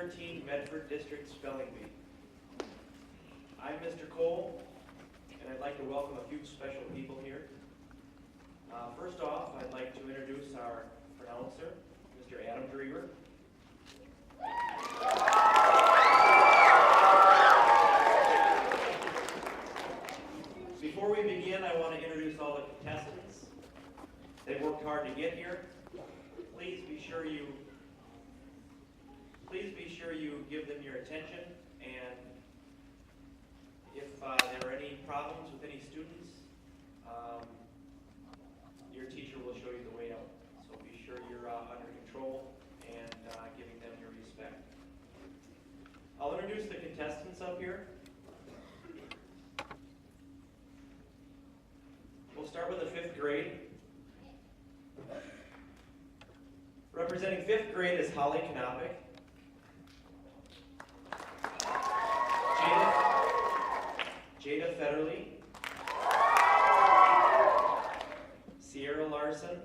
2013 Medford District Spelling Bee. I'm Mr. Cole, and I'd like to welcome a few special people here. First off, I'd like to introduce our pronouncer, Mr. Adam Drever. Before we begin, I want to introduce all the contestants. They've worked hard to get here. Please be sure you give them your attention, and if there are any problems with any students, your teacher will show you the way out. So be sure you're under control and giving them your respect. I'll introduce the contestants up here. We'll start with the 5th grade. Representing 5th grade is Holly Knopick. Jada Federley. Sierra Larson.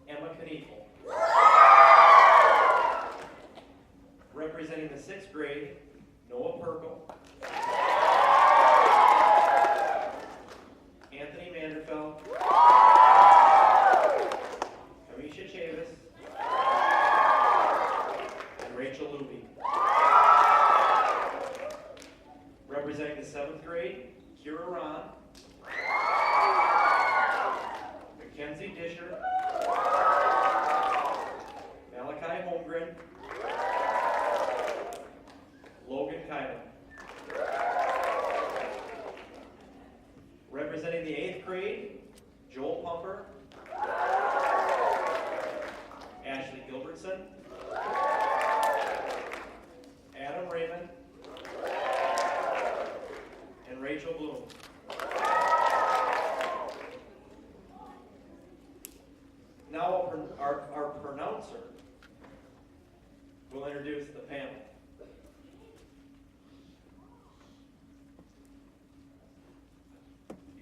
Emma Kniefel. Representing the 6th grade, Noah Perkle. Anthony Manderfeld. Kamisha Chavis. And Rachel Luby. Representing the 7th grade, Kira Ron. Mackenzie Disher. Malachi Holmgren. Logan Kylan. Representing the 8th grade, Joel Pumper. Ashley Gilbertson. Adam Raymond. And Rachel Bloom. Now our pronouncer will introduce the panel.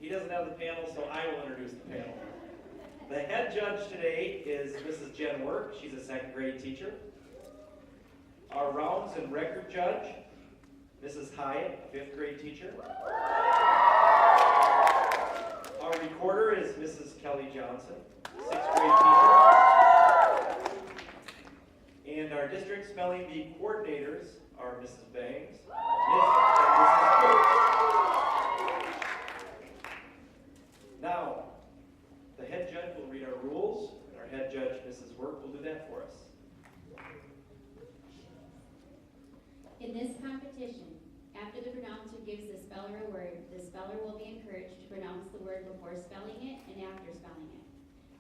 He doesn't have the panel, so I will introduce the panel. The head judge today is Mrs. Jen Work. She's a 2nd grade teacher. Our rounds and record judge, Mrs. Hyatt, a 5th grade teacher. Our recorder is Mrs. Kelly Johnson, 6th grade teacher. And our district spelling bee coordinators are Mrs. Bangs and Mrs. Coates. Now, the head judge will read our rules, and our head judge, Mrs. Work, will do that for us. In this competition, after the pronouncer gives the speller a word, the speller will be encouraged to pronounce the word before spelling it and after spelling it.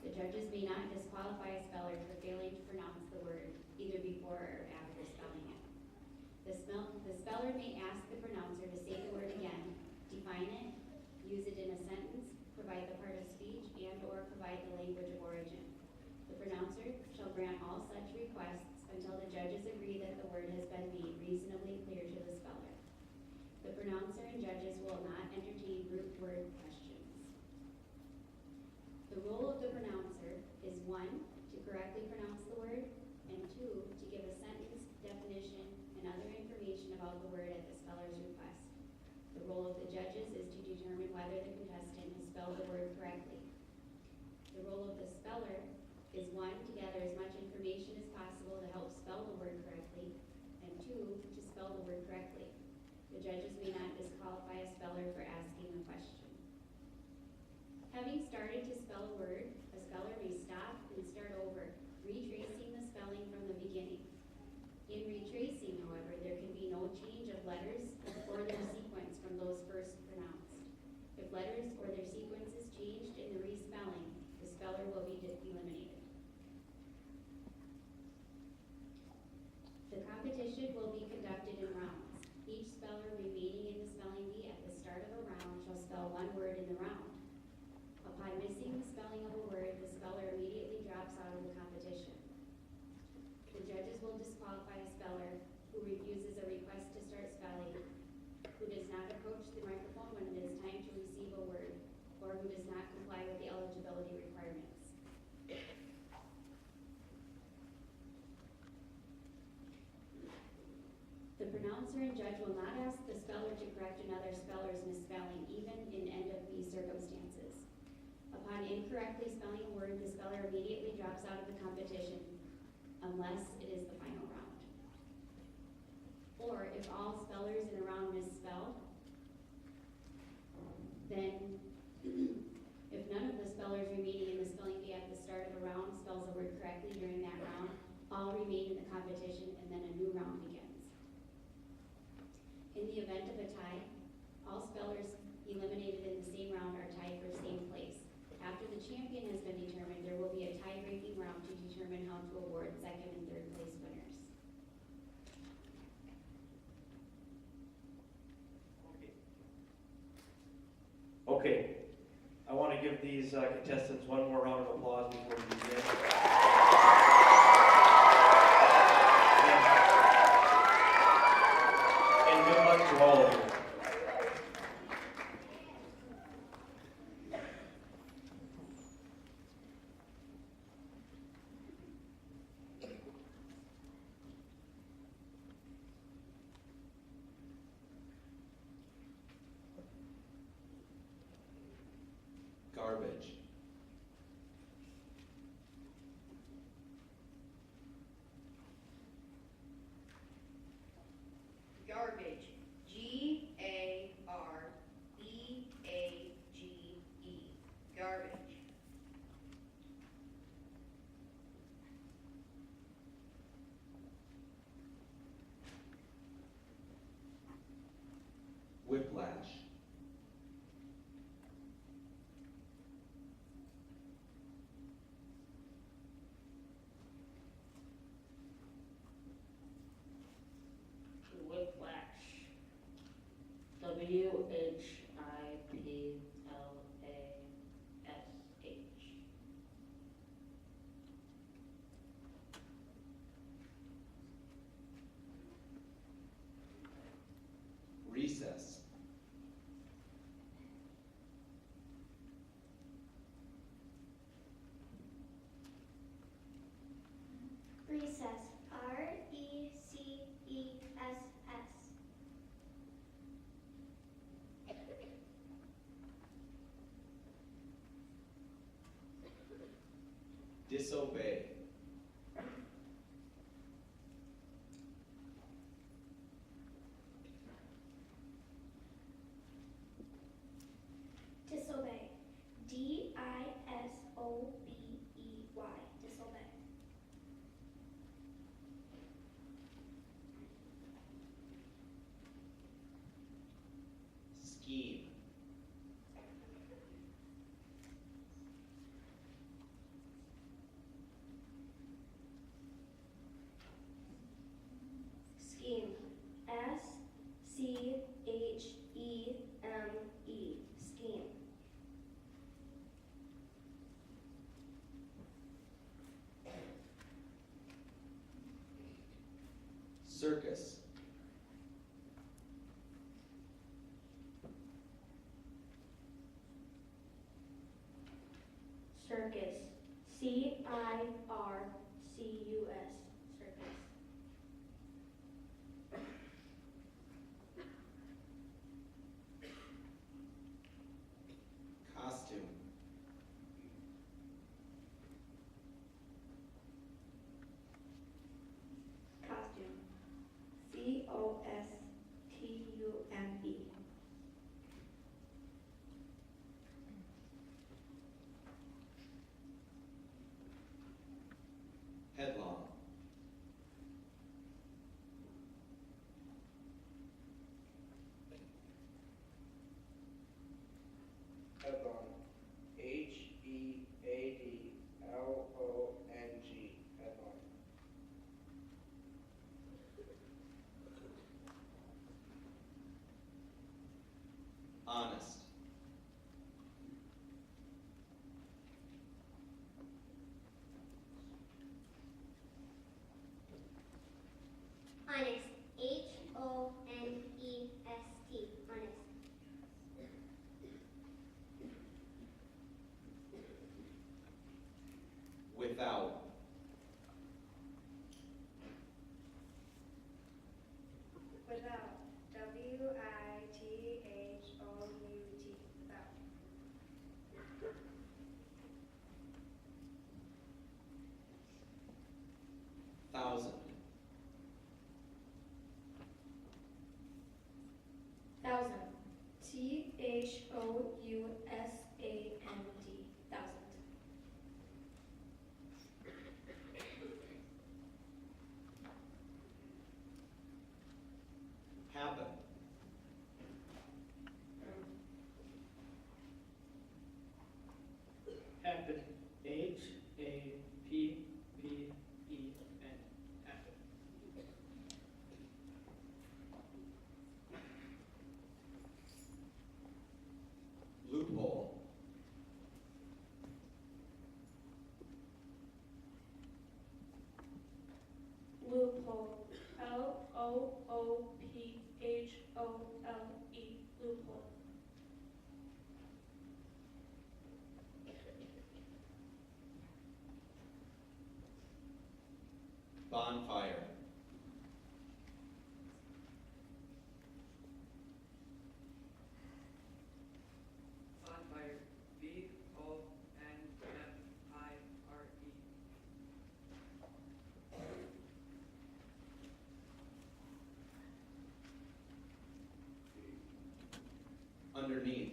The judges may not disqualify a speller for failing to pronounce the word, either before or after spelling it. The speller may ask the pronouncer to say the word again, define it, use it in a sentence, provide the part of speech, and/or provide the language of origin. The pronouncer shall grant all such requests until the judges agree that the word has been made reasonably clear to the speller. The pronouncer and judges will not entertain group word questions. The role of the pronouncer is 1, to correctly pronounce the word, and 2, to give a sentence, definition, and other information about the word at the speller's request. The role of the judges is to determine whether the contestant has spelled the word correctly. The role of the speller is 1, to gather as much information as possible to help spell the word correctly, and 2, to spell the word correctly. The judges may not disqualify a speller for asking a question. Having started to spell a word, a speller may stop and start over, retracing the spelling from the beginning. In retracing, however, there can be no change of letters or their sequence from those first pronounced. If letters or their sequence is changed in the respelling, the speller will be eliminated. The competition will be conducted in rounds. Each speller remaining in the spelling bee at the start of a round shall spell one word in the round. Upon missing the spelling of a word, the speller immediately drops out of the competition. The judges will disqualify a speller who refuses a request to start spelling, who does not approach the microphone when it is time to receive a word, or who does not comply with the eligibility requirements. announcer and judge will not ask the speller to correct another speller's misspelling, even in end of these circumstances. Upon incorrectly spelling a word, the speller immediately drops out of the competition, unless it is the final round. Or if all spellers in a round misspell, then if none of the spellers remaining in the spelling bee at the start of a round spells a word correctly during that round, all remain in the competition and then a new round begins. In the event of a tie, all spellers eliminated in the same round are tied for same place. After the champion has been determined, there will be a tie-breaking round to determine how to award second and third place winners. Okay, I want to give these contestants one more round of applause before we begin. And good luck to all of you. Garbage. Garbage. G-A-R-B-A-G-E. Garbage. Whiplash. Whiplash. W-H-I-P-L-A-S-H. Recess. Recess. R-E-C-E-S-S. Disobey. Disobey. D-I-S-O-B-E-Y. Disobey. Scheme. Scheme. S-C-H-E-M-E. Scheme. Circus. Circus. C-I-R-C-U-S. Circus. Costume. Costume. C-O-S-T-U-M-E. Headlong. bonfire, Bonfire, Bonfire. underneath,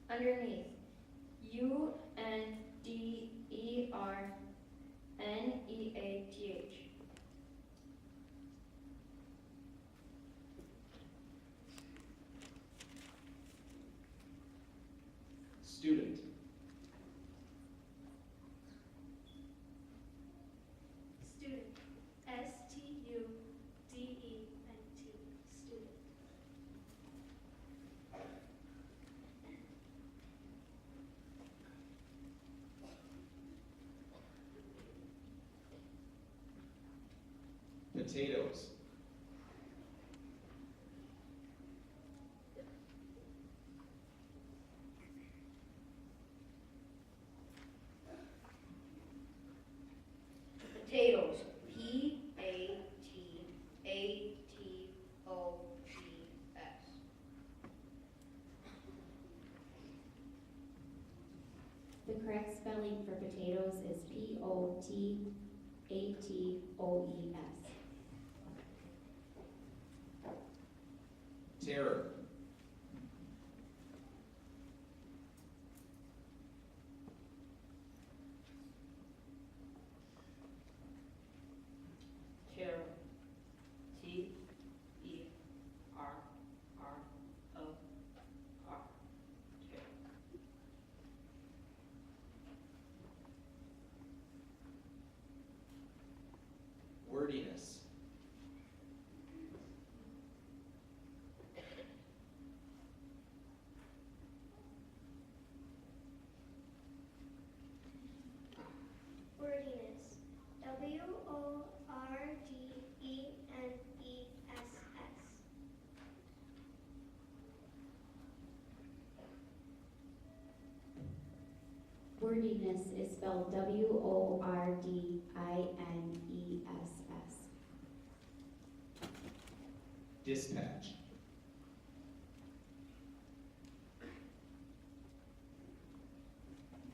Underneath. UNDERNEATH. student, Student. STUDENT. Student. potatoes, Potatoes, P-A-T-A-T-O-E-S. The correct spelling for potatoes is P-O-T-A-T-O-E-S. terror, Terror, T-E-R-R-O-R, terror. wordiness, Wordiness. WORDENESS. Wordiness is spelled W-O-R-D-I-N-E-S-S. dispatch,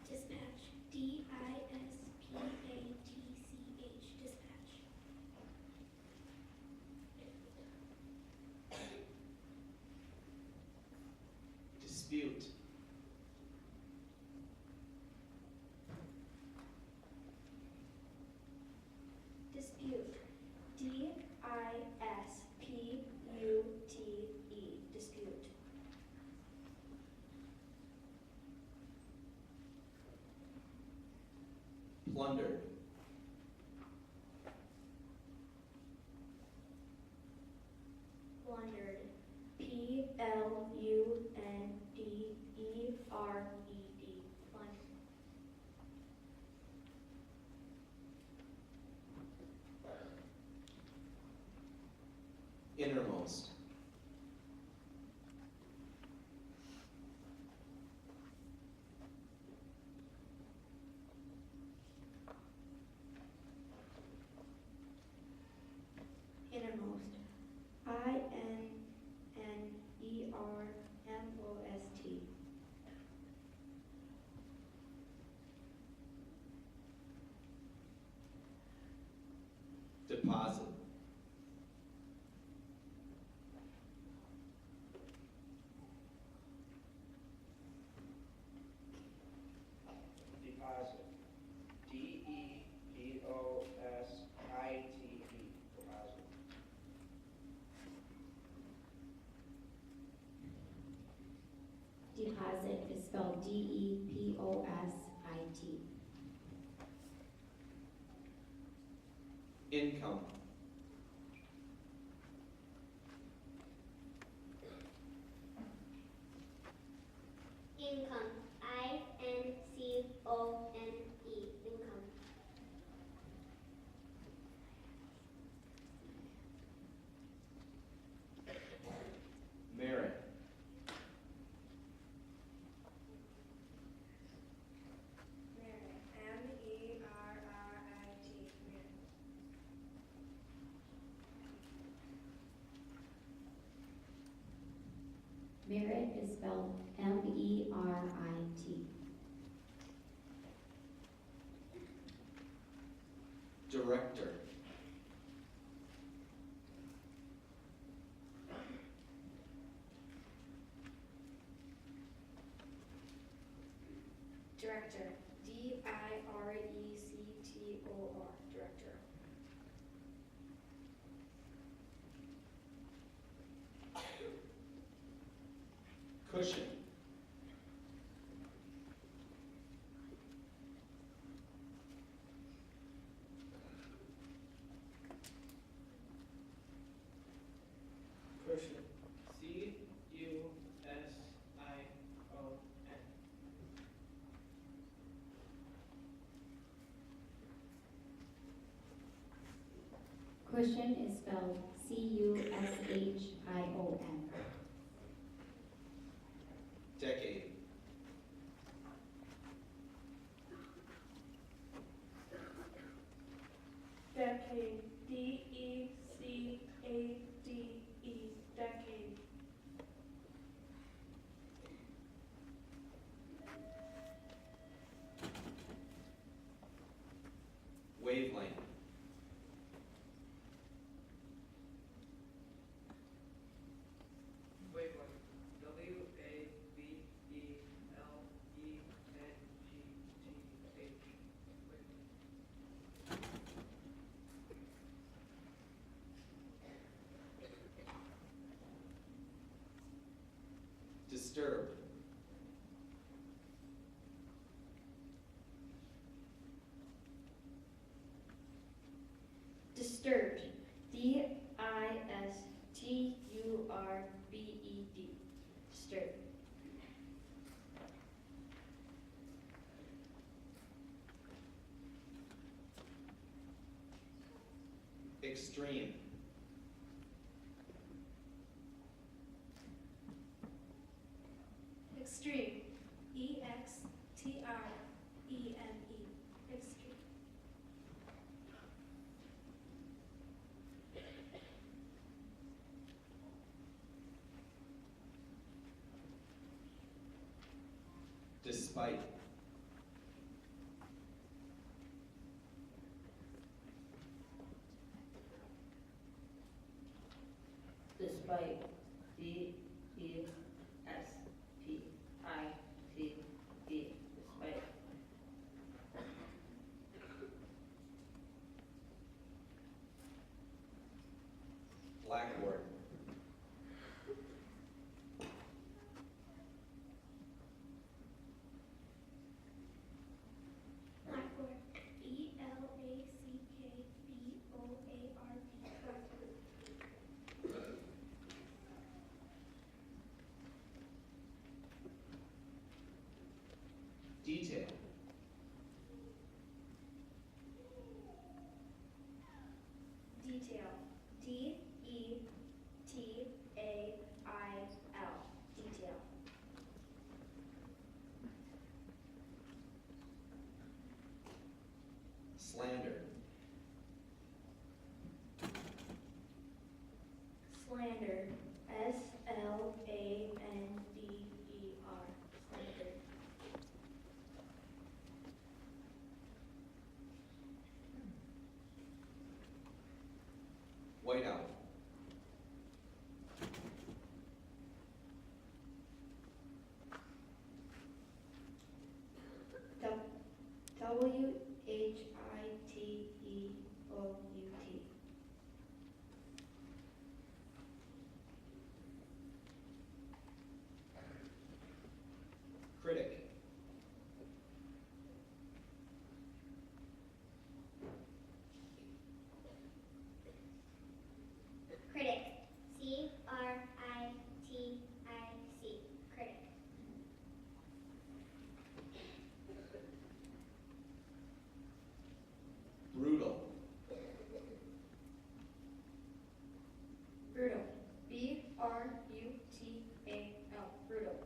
Dispatch. D-I-S-P-A-T-C-H. Dispatch. dispute, Dispute. D-I-S-P-U-T-E. Dispute. plundered, Plundered. P-L-U-N-D-E-R-E-D. Plundered. innermost, Innermost. I-N-N-E-R-M-O-S-T. deposit, Deposit. D-E-P-O-S-I-T-E. Deposit. Deposit is spelled D-E-P-O-S-I-T. income, Income. I-N-C-O-M-E. Income. merit, Merit is spelled M-E-R-I-T. Director. Director. D-I-R-E-C-T-O-R. Director. Cushion. Cushion. C-U-S-I-O-N. Cushion is spelled C-U-S-H-I-O-N. Decade. Decade. D-E-C-A-D-E. Decade. Wavelength. Wavelength. W-A-V-E-L-E-N-G-T-H. Disturbed. Disturbed. D-I-S-T-U-R-B-E-D. Disturbed. Extreme. Extreme. E-X-T-R-E-M-E. Extreme. Despite. Despite. D-E-S-P-I-T-E. Despite. Blackboard. Blackboard. B-L-A-C-K-B-O-A-R-D. Blackboard. Detail. Detail. D-E-T-A-I-L. Detail. Slander. Slander. S-L-A-N-D-E-R. Slander. Whiteout. W-H-I-T-E-O-U-T. Critic. Critic. C-R-I-T-I-C. Critic. Brutal. Brutal. B-R-U-T-A-L. Brutal.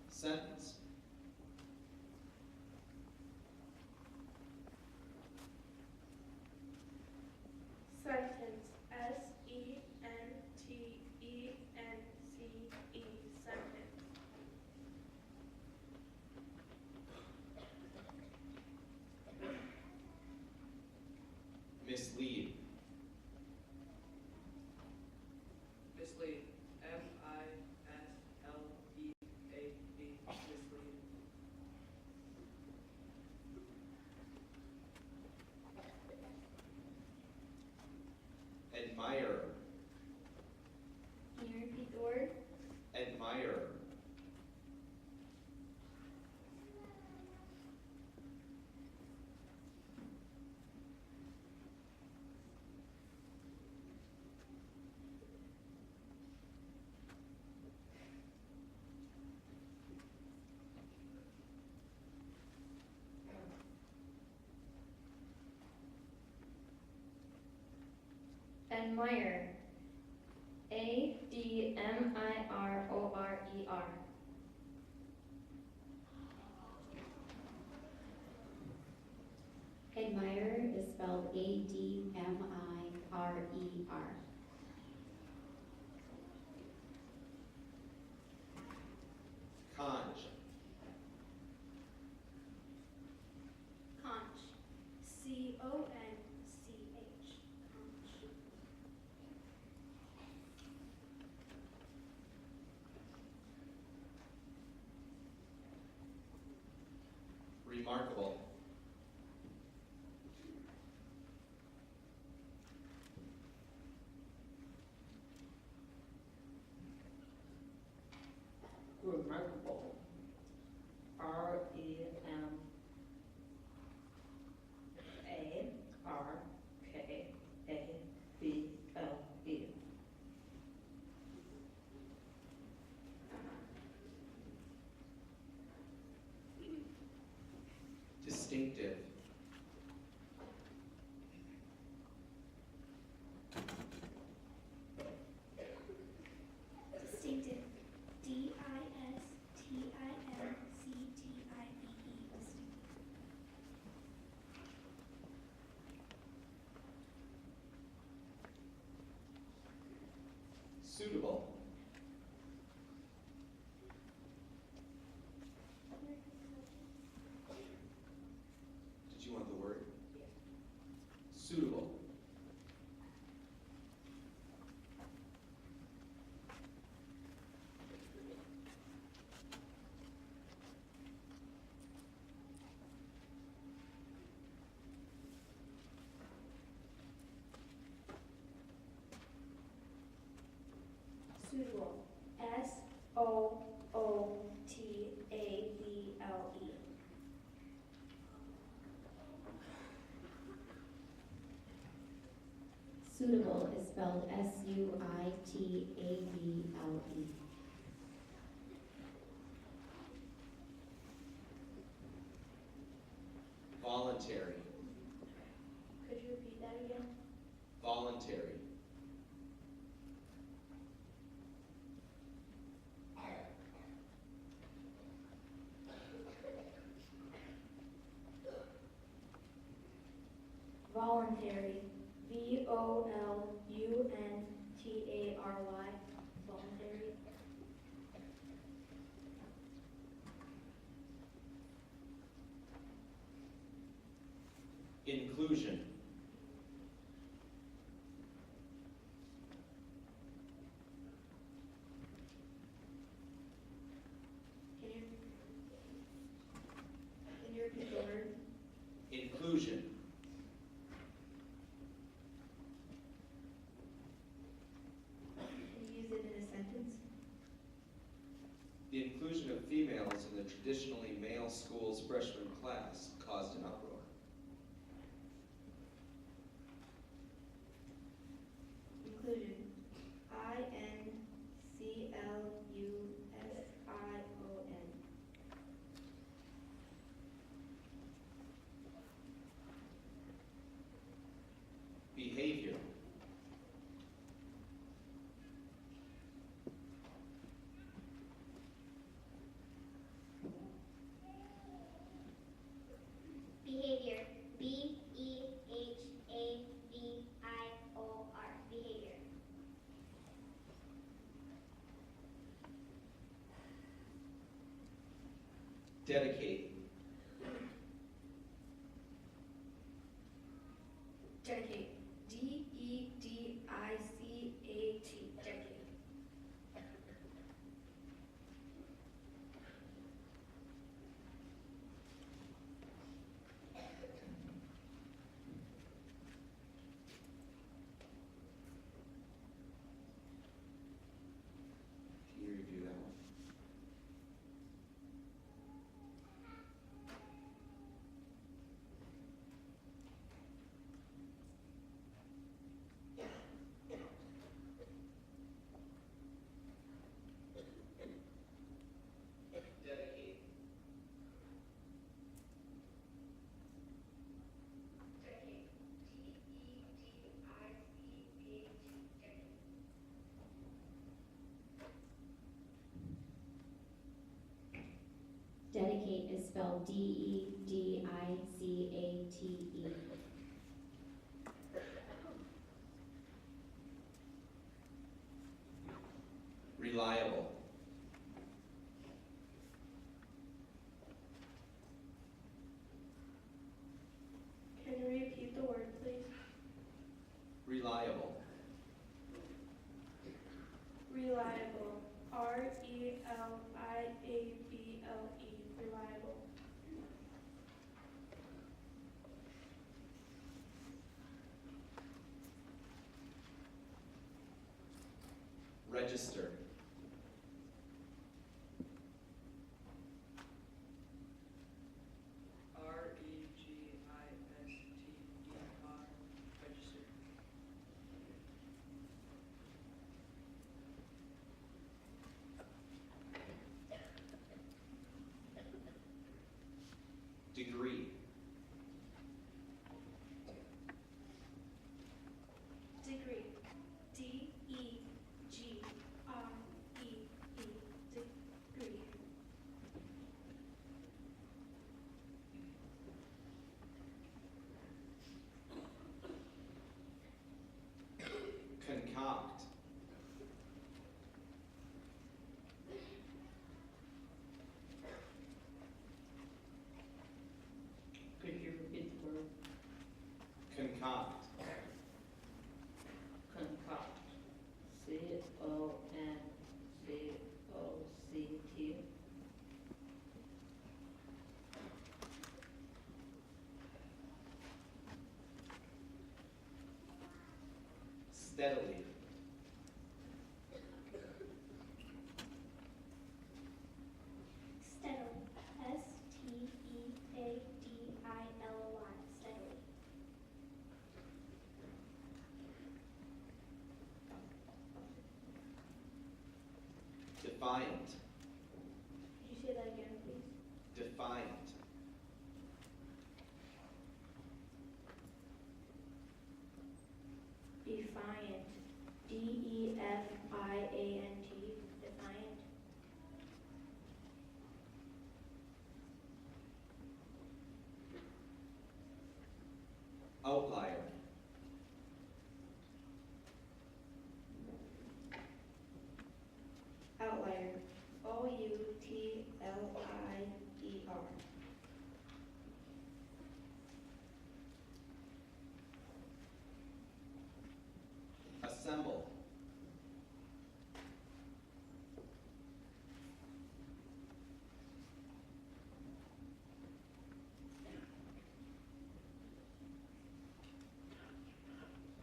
Sentence. Mislead. Mislead. M-I-S-L-E-A-D. Mislead. Admire. Can you repeat the word? Admire. Admire. A-D-M-I-R-O-R-E-R. Admire is spelled A-D-M-I-R-E-R. Conch. Conch. C-O-N-C-H. Conch. Remarkable. Remarkable. R-E-M-A-R-K-A-B-L-E. Distinctive. Distinctive. D-I-S-T-I-N-C-T-I-V-E. Distinctive. Suitable. Did you want the word? Suitable. Suitable. S-O-O-T-A-B-L-E. Suitable is spelled S-U-I-T-A-B-L-E. Voluntary. Could you repeat that again? Voluntary. Voluntary. V-O-L-U-N-T-A-R-Y. Voluntary. Inclusion. Can you repeat the word? Inclusion. Can you use it in a sentence? The inclusion of females in the traditionally male school's freshman class caused an uproar. Inclusion. I-N-C-L-U-S-I-O-N. Behavior. Behavior. B-E-H-A-V-I-O-R. Behavior. Dedicate. Dedicate. spelled D-E-D-I-C-A-T-E. Reliable. Can you repeat the word, please? Reliable. Reliable. R-E-L-I-A-B-L-E. Reliable. Register. R-E-G-I-S-T-E-R, register. Degree. Degree. D-E-G-R-E-E. Degree. Concoct. Could you repeat the word? Concoct. Concoct. C-O-N-C-O-C-T. Steadily. Steadily. S-T-E-A-D-I-L-Y. Steadily. Defiant. Could you say that again, please? Defiant. Defiant. D-E-F-I-A-N-T. Defiant. Outlier. Outlier. O-U-T-L-I-E-R. Assemble.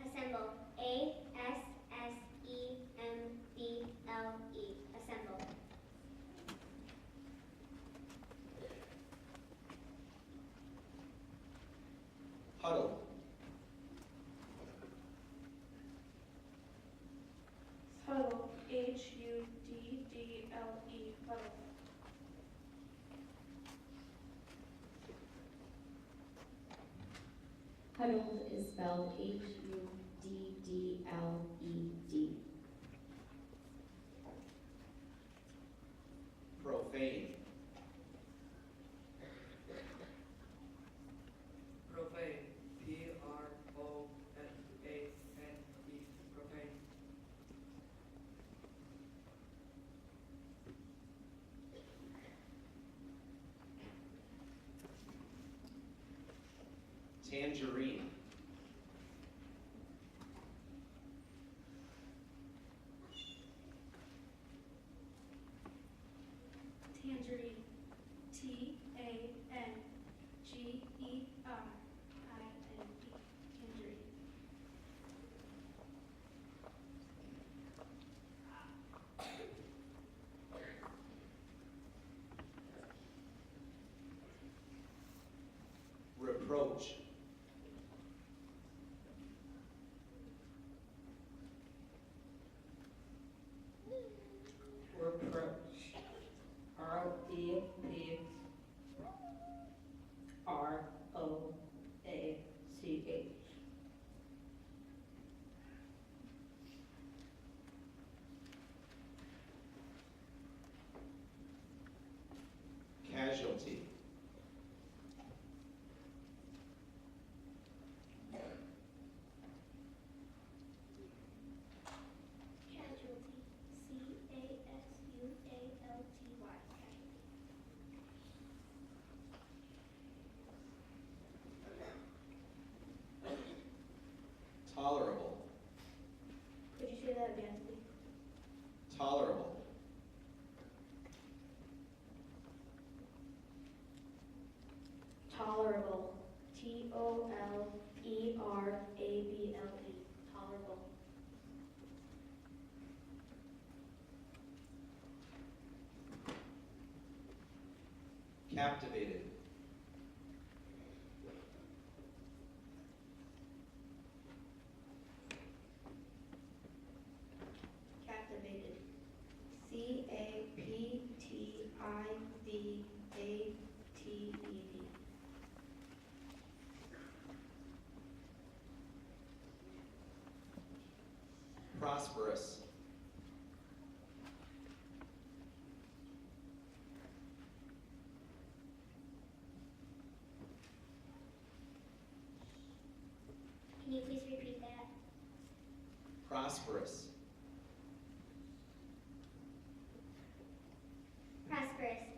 Assemble. A-S-S-E-M-B-L-E. Assemble. Huddle. Huddle. H-U-D-D-L-E. Huddle. Huddled is spelled H-U-D-D-L-E-D. Profane. Profane. P-R-O-F-A-N-E. Profane. Tangerine. Tangerine. T-A-N-G-E-R-I-N-E. Tangerine. Reproach. Reproach. R-E-P-R-O-A-C-H. Casualty. Tolerable. Tolerable. Tolerable. Captivated. Captivated. Captivated. Prosperous. Can you please repeat that? Prosperous. Prosperous. Prosperous.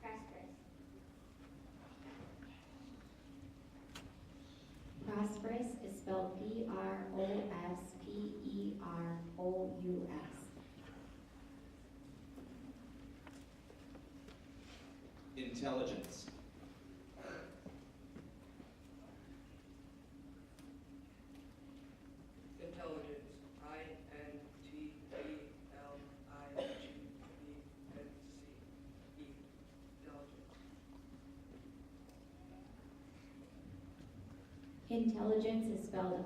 Prosperous. Prosperous is spelled Prosperous. Intelligence. Intelligence. Intelligence. Intelligence is spelled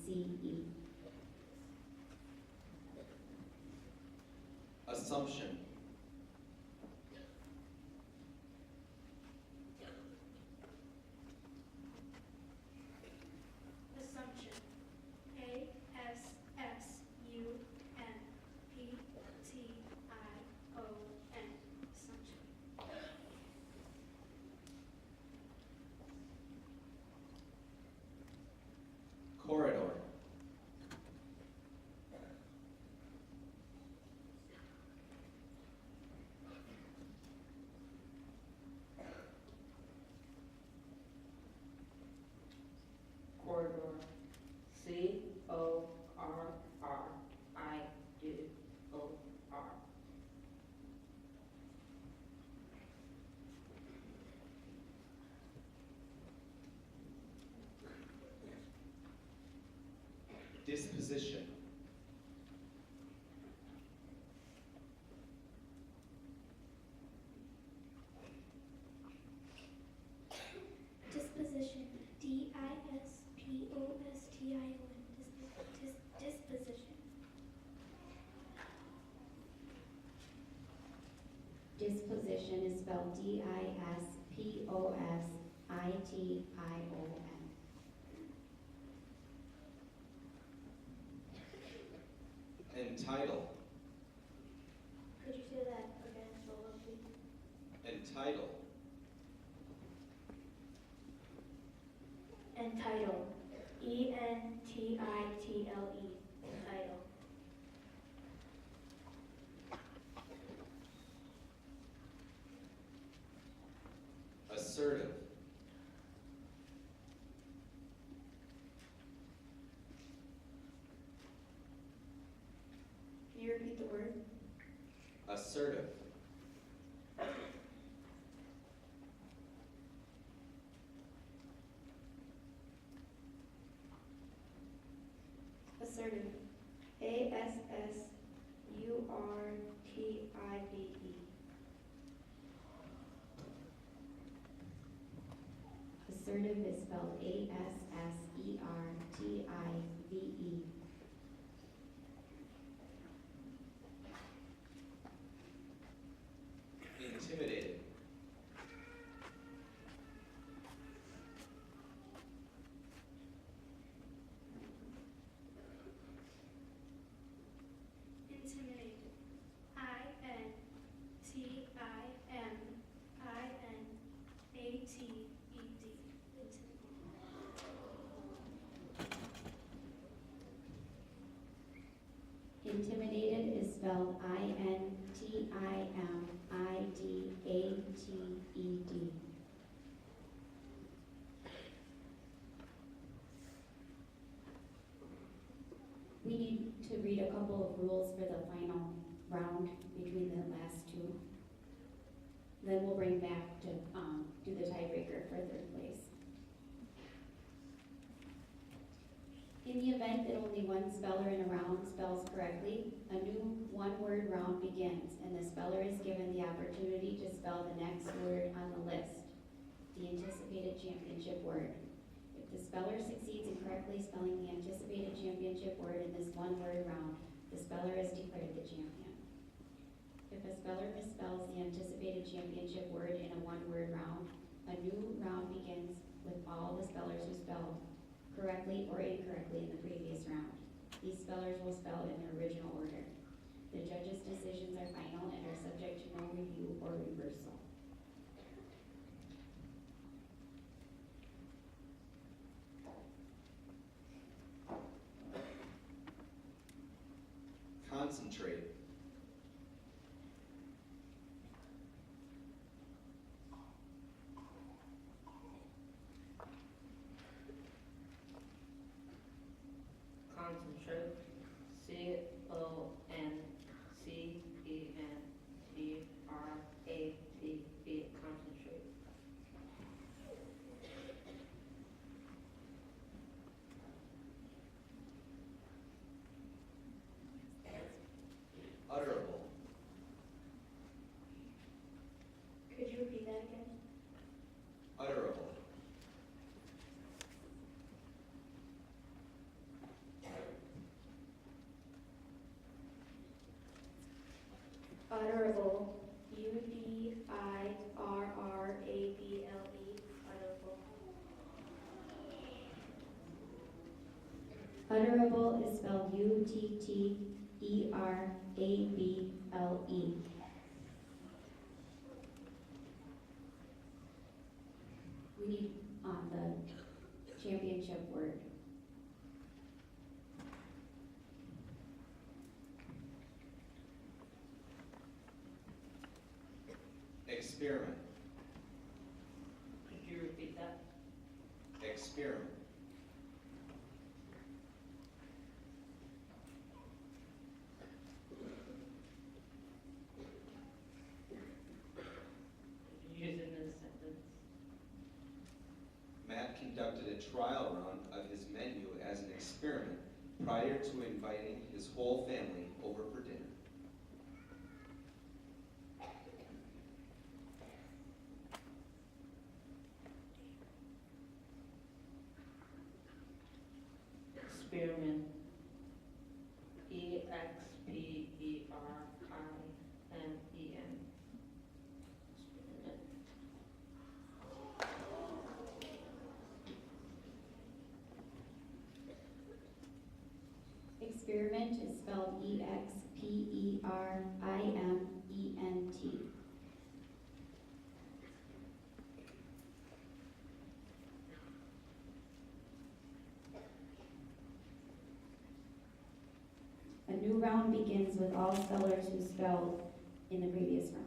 Intelligence. Assumption. Assumption. Assumption. Corridor. Corridor. Corridor. Disposition. Disposition. Disposition. Disposition is spelled Disposition. Entitle. Could you say that again, slowly, please? Entitle. Entitle. Entitle. Entitle. Assertive. Can you repeat the word? Assertive. Assertive. Assertive. Assertive is spelled Assertive. Intimidated. Intimidated. Intimidated is spelled Intimidated. We need to read a a couple of rules for the final round between the last two. Then we'll bring back to, do the tiebreaker for third place. In the event that only one speller in a round spells correctly, a new one-word round begins, and the speller is given the opportunity to spell the next word on the list, the anticipated championship word. If the speller succeeds in correctly spelling the anticipated championship word in this one-word round, the speller is declared the champion. If a speller misspells the anticipated championship word in a one-word round, a new round begins with all the spellers who spelled correctly or incorrectly in the previous round. These spellers will spell in their original order. The judges' decisions are final and are subject to no review or reversal. Concentrate. Concentrate. C-O-N-C-E-N-T-R-A-T-E. Concentrate. Utterable. Could you repeat that again? Utterable. Utterable. U-D-I-R-R-A-B-L-E. Utterable. Utterable is spelled U-T-T-E-R-A-B-L-E. We need the championship word. Experiment. Could you repeat that? Experiment. Could you use it in a sentence? Matt conducted a trial run of his menu as an experiment prior to inviting his whole family over for dinner. Experiment. E-X-P-E-R-I-M-E-N. Experiment. Experiment is spelled E-X-P-E-R-I-M-E-N-T. A new round begins with all spellers who spelled in the previous round.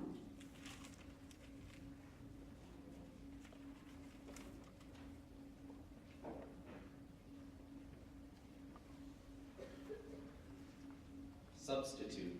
Substitute.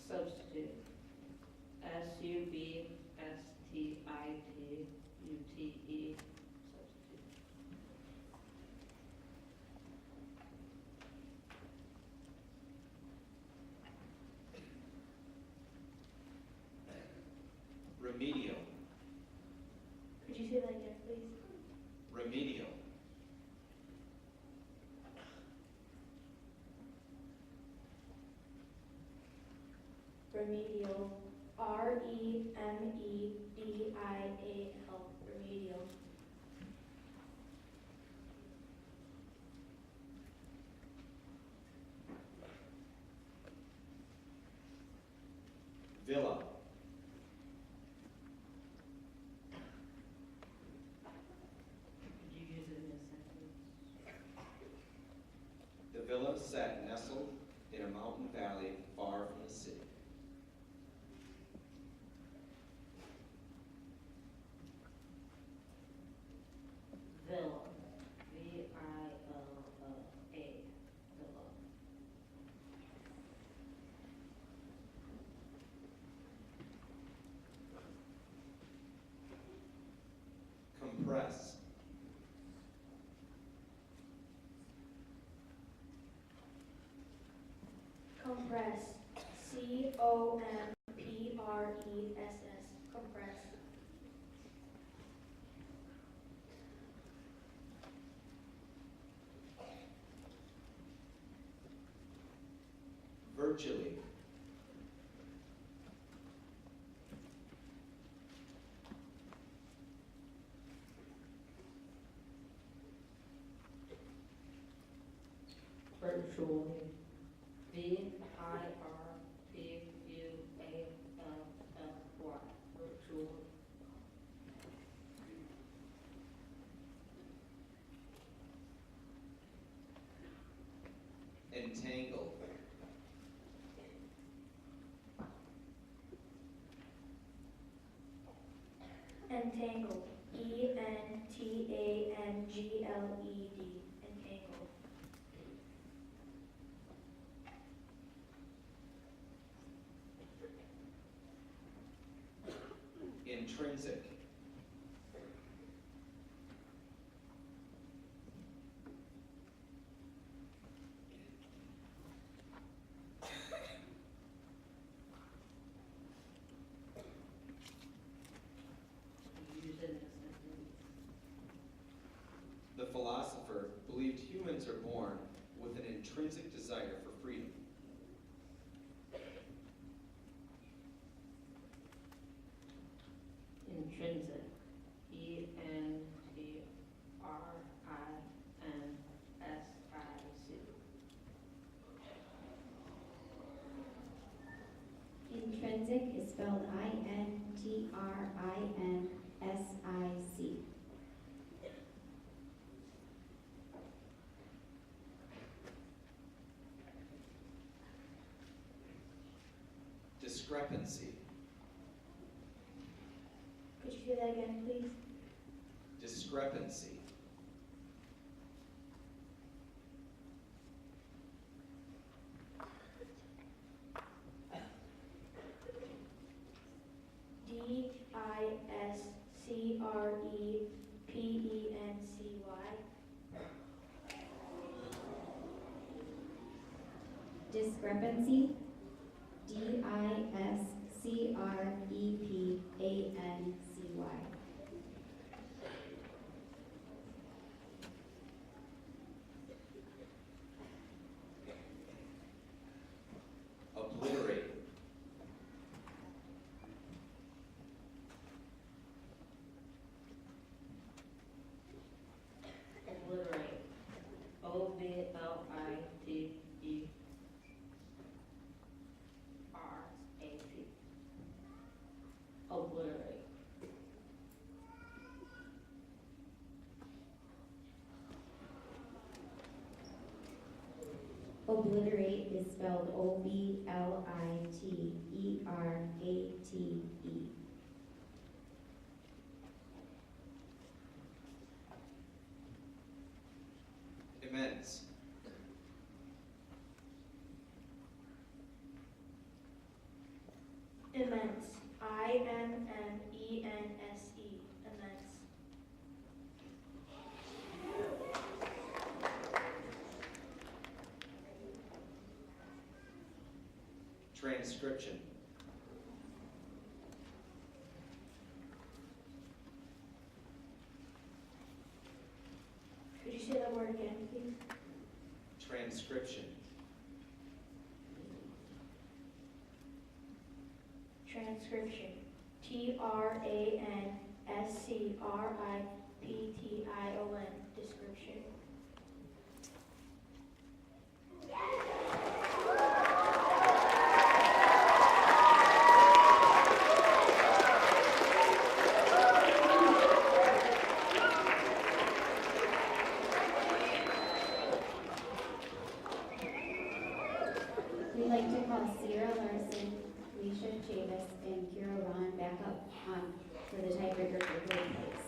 Substitute. S-U-B-S-T-I-T-U-T-E. Substitute. Remedial. Could you say that again, please? Remedial. Remedial. R-E-M-E-D-I-A-L. Remedial. Villa. compress. Compress. C-O-M-P-R-E-S-S. Compress. Virtually. Virtually. V-I-R-T-U-A-L-L-Y. Virtually. Entangle. Entangle. E-N-T-A-N-G-L-E-D. Entangle. Intrinsic. Use it in a sentence. The philosopher believed humans are born with an intrinsic desire for freedom. Intrinsic. E-N-T-R-I-N-S-I-C. Intrinsic is spelled I-N-T-R-I-N-S-I-C. Discrepancy. Could you do that again, please? Discrepancy. D-I-S-C-R-E-P-E-N-C-Y. Discrepancy. D-I-S-C-R-E-P-A-N-C-Y. Obliterate. Obliterate. O-B-L-I-T-E-R-A-T. Obliterate. Obliterate is spelled O-B-L-I-T-E-R-A-T-E. Immense. Immense. I-M-M-E-N-S-E. Immense. Transcription. Could you say that word again, please? Transcription. Transcription. T-R-A-N-S-C-R-I-P-T-I-O-N. Description. We'd like to call Sierra Larson, Leisha Chavis, and Kira Ron back up for the tiebreaker for third place.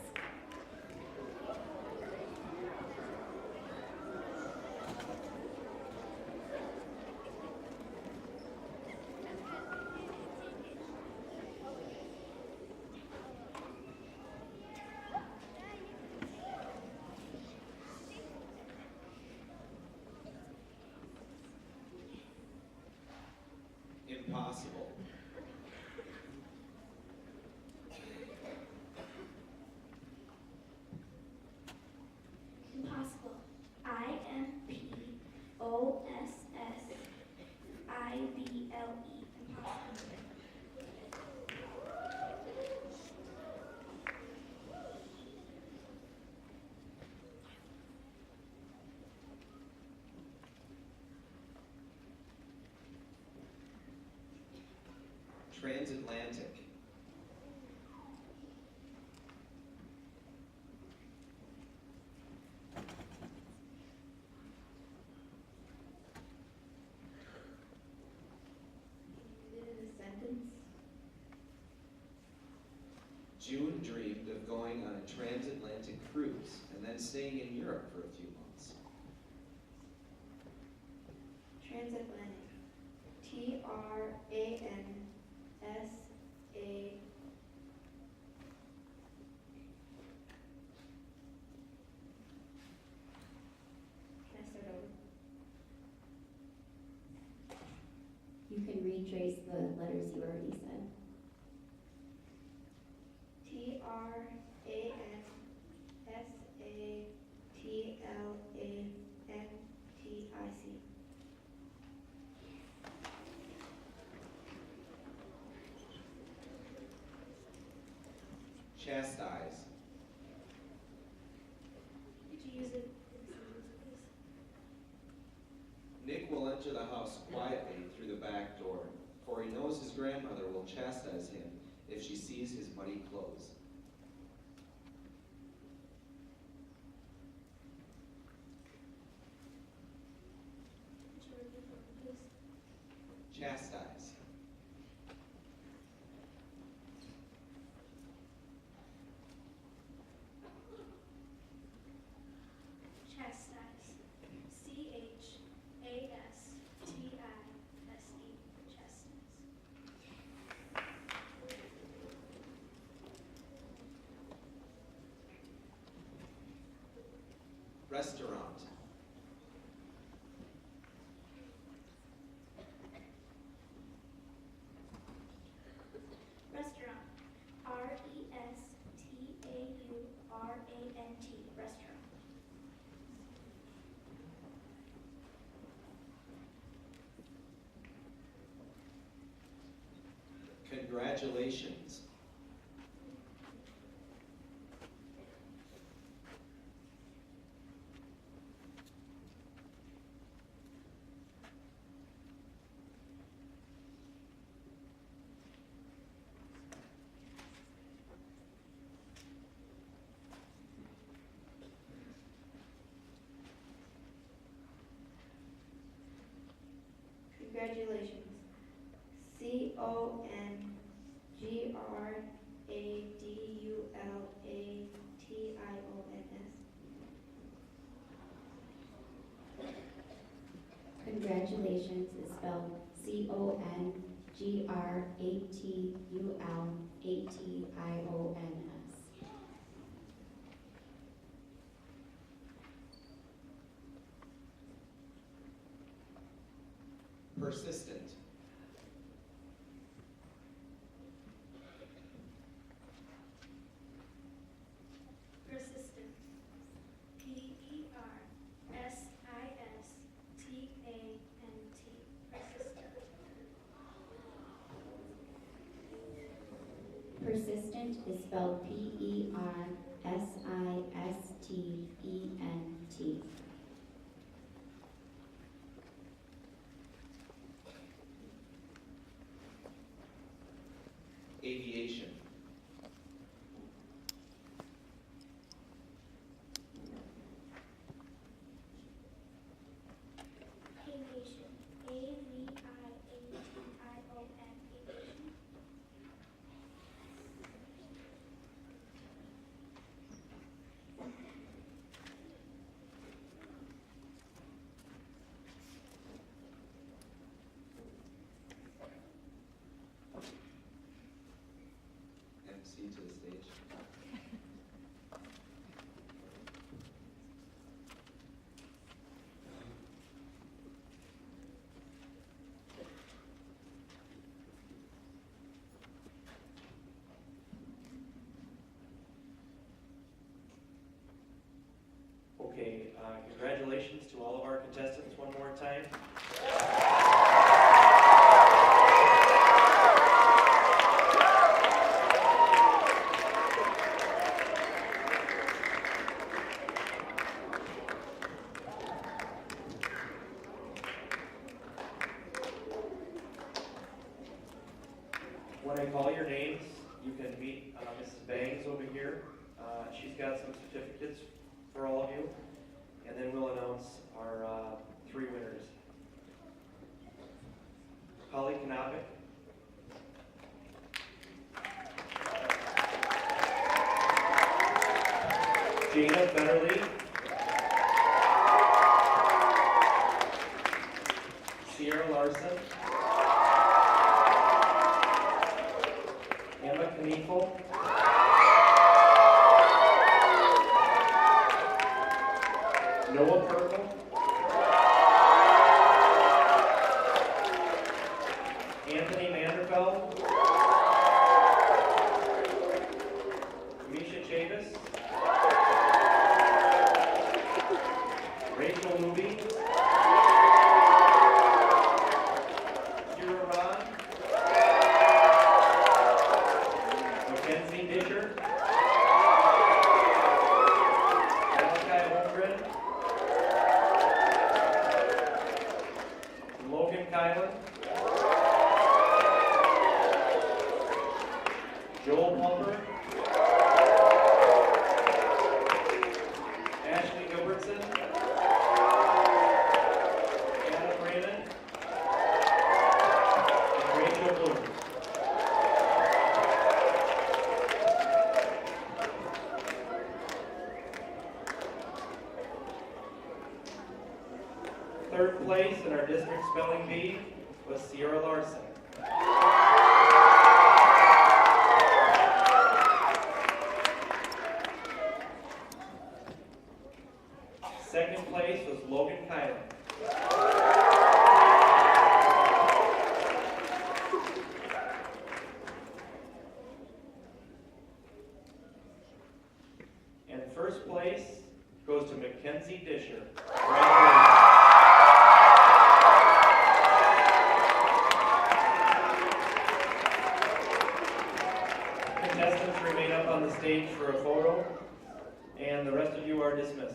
Transatlantic. Can you use it in a sentence? June dreamed of going on a transatlantic cruise and then staying in Europe for a few months. Transatlantic. Transa. Can I start over? You can retrace the letters you already said. Transatlanttic. Chastise. Could you use it in a sentence, please? Nick will enter the house quietly through the back door, for he knows his grandmother will chastise him if she sees his muddy clothes. Could you repeat that, please? Chastise. Chastise. C-H-A-S-T-I-S-E. Chastise. Restaurant. Restaurant. R-E-S-T-A-U-R-A-N-T. Restaurant. Congratulations. Congratulations. Congratulations. Congratulations is spelled C-O-N-G-R-A-T-U-L-A-T-I-O-N-S. Persistent. Persistent. P-E-R-S-I-S-T-A-N-T. Persistent. Persistent is spelled P-E-R-S-I-S-T-E-N-T. Aviation. Aviation. A-V-I-A-T-I-O-N. Aviation. MC to the stage. Okay, congratulations to all of our contestants one more time. is over here. She's got some certificates for all of you, and then we'll announce our 3 winners. Holly Knopik. Gina Betterly. Sierra Larson. Emma Kniefel. Noah Purple. Anthony Manderfeld. Misha Chavis. Rachel Luby. Kira Ron. Mackenzie Disher. Malachi Holmgren. Logan Kylan. Joel Plumber. Ashley Gilbertson. Adam Raymond. And Rachel Bloom. Third place in our district spelling bee was Sierra Larson. Second place was Logan Kylan. And first place goes to Mackenzie Disher. Contestants remain up on the stage for a photo, and the rest of you are dismissed.